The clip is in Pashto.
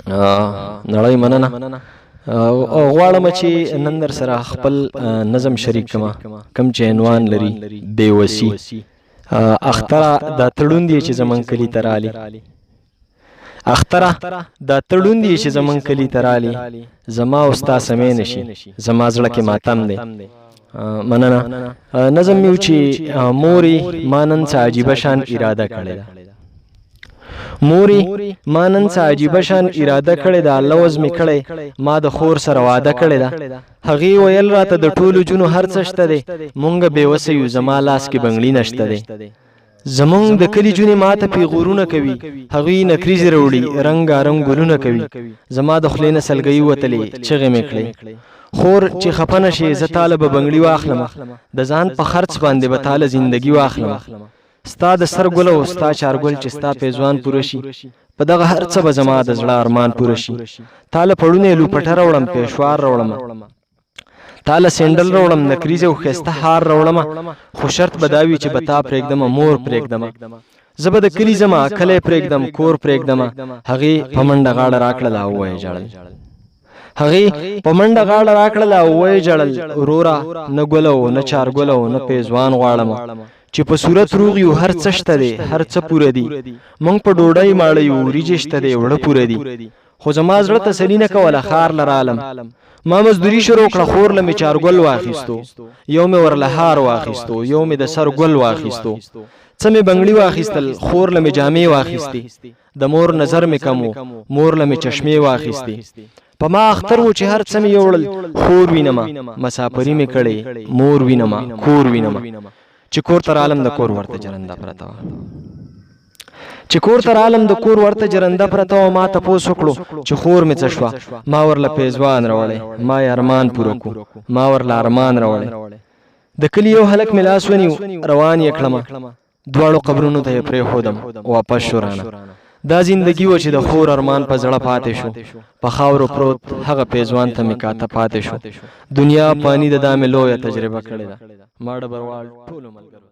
نړۍ مننه. غواړم چې نن در سره خپل نظم شریک کما کم چې عنوان لري بېوسي. اختره دا تړون دی چې زمونږ کلي ته رالي. اختره دا تړون دی چې زمونږ کلي ته رالي. زما او ستا سمې نشي، زما زړه کې ماتم دی. مننه. نظم مې و چې مورې ما نن څه عجیبه شان اراده کړې ده. مورې ما نن څه عجیبه شان اراده کړې ده. لوز مې کړی ما د خور سره واده کړې ده. هغې ویل راته د ټولو جونو هر څه شته دی، مونږ بېوسه یو، زما لاس کې بنګړي نشته دی. زمونږ د کلي جونې ما ته پیغورونه کوي، هغوی نکریزې راوړي رنګارنګ ګلونه کوي. زما د خولې نه سلګۍ وتلې چغې مې کړې. خور چې خفه نه شې زه تاله به بنګړي واخلم، د ځان په خرڅ باندې به تاله زندګي واخلم. ستا د سر ګل او ستا چارګل چې ستا پیزوان پوره شي، په دغه هر څه به زما د زړه ارمان پوره شي. تاله پړونی لوپټه راوړم، پېشوار راوړم، تاله سینډل راوړم، نکریزې او ښایسته هار راوړم. خو شرط به دا وي چې به تا پرېږدمه، مور پرېږدمه. زه به د کلي ځمه، کلی پرېږدم، کور پرېږدمه. هغې په منډه غاړه راکړله او ویې ژړل. هغې په منډه غاړه راکړله او ویې ژړل. وروره نه ګل او نه چارګل او نه پیزوان غواړم، چې په صورت روغ یو، هر څه شته دی، هر څه پوره دي. مونږ په ډوډۍ ماړه یو، وریجې شته دی، وړه پوره دي. خو زما زړه تسلي نه کوله، ښار له رالم. ما مزدوري شروع کړه، خور له مې چارګل واخیستو، یو مې ورله هار واخیستو، یو مې د سر ګل واخیستو. څه مې بنګړي واخیستل، خور له مې جامې واخیستې. د مور نظر مې کم و، مور له مې چشمې واخیستې. په ما اختر و چې هر څه مې یوړل، خور وینمه مسافري مې کړې، مور وینمه کور وینمه. چې کور ته رالم د کور ورته جرنده پرته وه، چې کور ته رالم د کور ورته جرنده پرته وه. ما تپوس وکړو چې خور مې څه شوه، ما ورله پیزوان راوړی، ما یې ارمان پوره کو، ما ورله ارمان راوړی. د کلي یو هلک مې لاس ونیو، روان یې کړمه، دواړو قبرونو ته یې پرېښودم، واپس شو رانه. دا زندگی و چې د خور ارمان په زړه پاتې شو، په خاورو پروت هغه پیزوان ته مې کاته پاتې شو. دنیا پانی د دا مې لویه تجربه کړې ده. ما ډبروال ټولو ملګرو